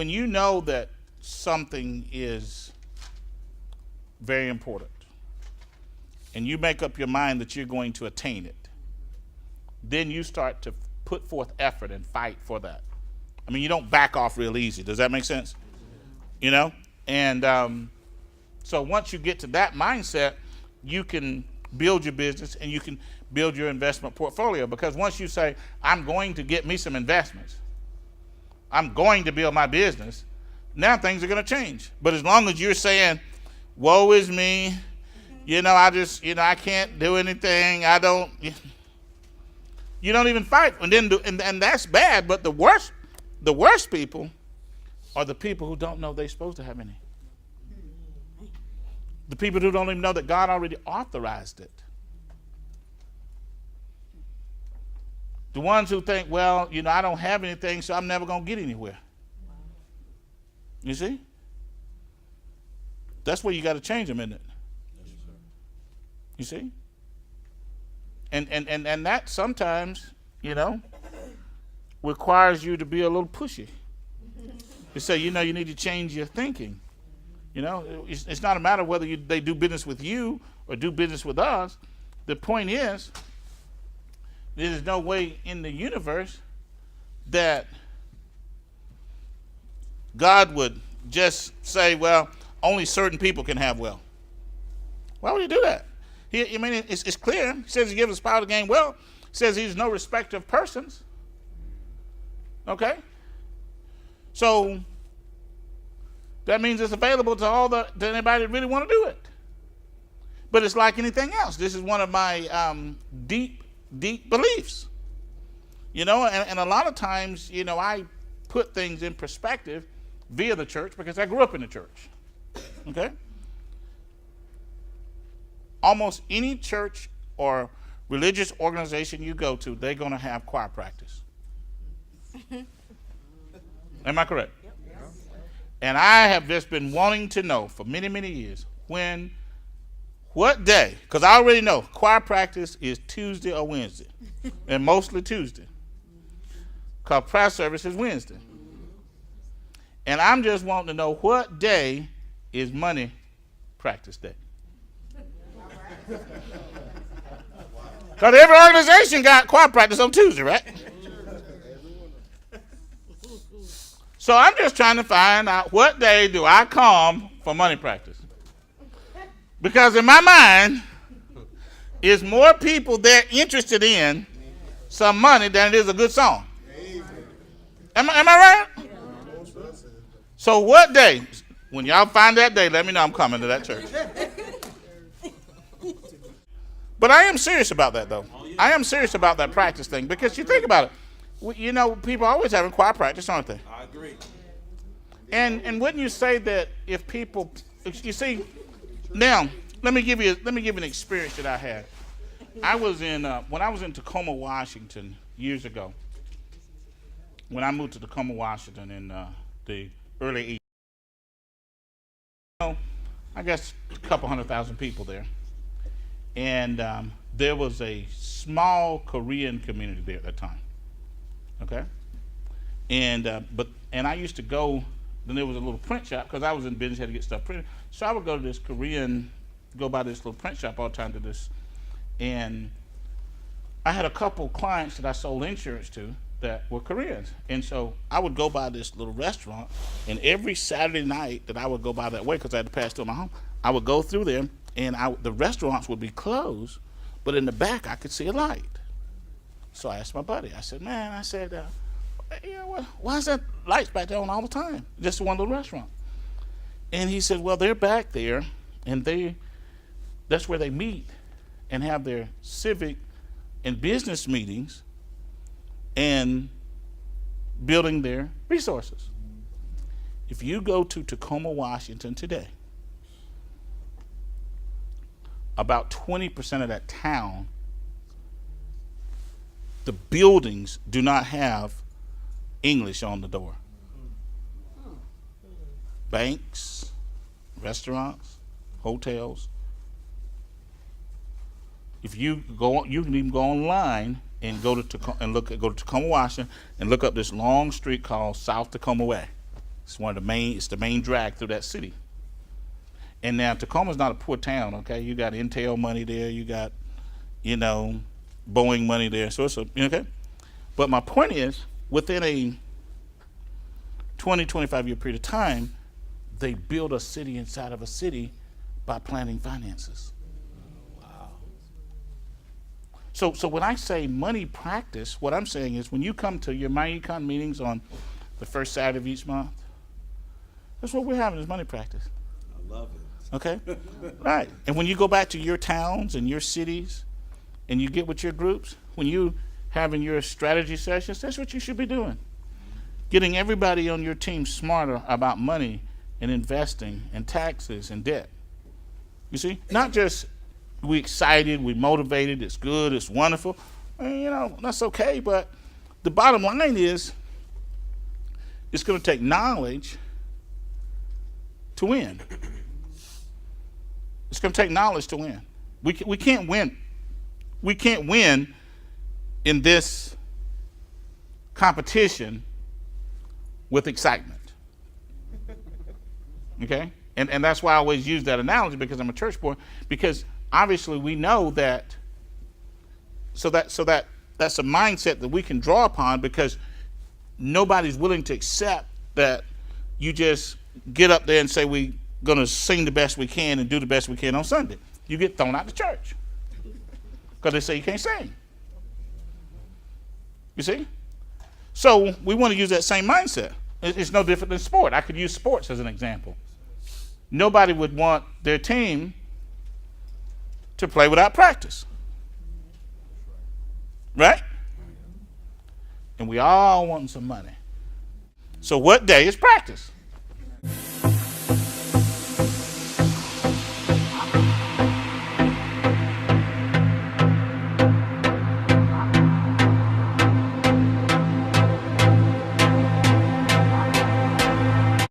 when you know that something is very important and you make up your mind that you're going to attain it, then you start to put forth effort and fight for that. I mean, you don't back off real easy. Does that make sense? You know? And so once you get to that mindset, you can build your business and you can build your investment portfolio. Because once you say, I'm going to get me some investments, I'm going to build my business, now things are going to change. But as long as you're saying, woe is me, I can't do anything, you don't even fight. And that's bad. But the worst people are the people who don't know they're supposed to have any. The people who don't even know that God already authorized it. The ones who think, well, I don't have anything, so I'm never going to get anywhere. You see? That's where you got to change them, isn't it? You see? And that sometimes, requires you to be a little pushy. To say, you need to change your thinking. It's not a matter of whether they do business with you or do business with us. The point is, there's no way in the universe that God would just say, well, only certain people can have wealth. Why would he do that? It's clear. He says he gives us power to gain wealth. He says he's no respecter of persons. Okay? So that means it's available to anybody that really want to do it. But it's like anything else. This is one of my deep beliefs. And a lot of times, I put things in perspective via the church because I grew up in the church. Okay? Almost any church or religious organization you go to, they're going to have choir practice. Am I correct? Yep. And I have just been wanting to know for many, many years what day, because I already know choir practice is Tuesday or Wednesday, and mostly Tuesday, because prayer service is Wednesday. And I'm just wanting to know what day is money practice day. Because every organization got choir practice on Tuesday, right? So I'm just trying to find out what day do I come for money practice. Because in my mind, is more people there interested in some money than it is a good song. Am I right? So what day? When y'all find that day, let me know I'm coming to that church. But I am serious about that, though. I am serious about that practice thing because you think about it. People are always having choir practice, aren't they? I agree. And wouldn't you say that if people, you see, now let me give you an experience that I had. I was when I was in Tacoma, Washington years ago. When I moved to Tacoma, Washington in the early 80s, I guess a couple 100,000 people there. And there was a small Korean community there at that time. Okay? And I used to go, then there was a little print shop, because I was in business, had to get stuff printed. So I would go to this go by this little print shop all the time to this. And I had a couple clients that I sold insurance to that were Koreans. And so I would go by this little restaurant, and every Saturday night that I would go by that way, because I had to pass through my home, I would go through there, and the restaurants would be closed, but in the back I could see a light. So I asked my buddy, I said, man, why is that lights back there on all the time? Just one little restaurant. And he said, well, they're back there, and that's where they meet and have their civic and business meetings and building their resources. If you go to Tacoma, Washington today, about 20% of that town, the buildings do not have English on the door. Banks, restaurants, hotels. If you go, you can even go online and go to Tacoma, Washington, and look up this long street called South Tacoma Way. It's the main drag through that city. And now Tacoma's not a poor town, okay? You got Intel money there, you got, Boeing money there. So it's okay? But my point is, within a 20, 25 year period of time, they build a city inside of a city by planning finances. Wow. So when I say money practice, what I'm saying is when you come to your MyEcon meetings on the first Saturday of each month, that's what we're having is money practice. I love it. Okay? Right. And when you go back to your towns and your cities and you get with your groups, when you having your strategy sessions, that's what you should be doing. Getting everybody on your team smarter about money and investing and taxes and debt. You see? Not just we excited, we motivated, it's good, it's wonderful. And, that's okay, but the bottom line is it's going to take knowledge to win. It's going to take knowledge to win. We can't win. We can't win in this competition with excitement. Okay? And that's why I always use that analogy, because I'm a church boy, because obviously we know that that's a mindset that we can draw upon, because nobody's willing to accept that you just get up there and say we're going to sing the best we can and do the best we can on Sunday. You get thrown out of the church because they say you can't sing. You see? So we want to use that same mindset. It's no different than sport. I could use sports as an example. Nobody would want their team to play without practice. Right? And we all want some money. So what day is practice?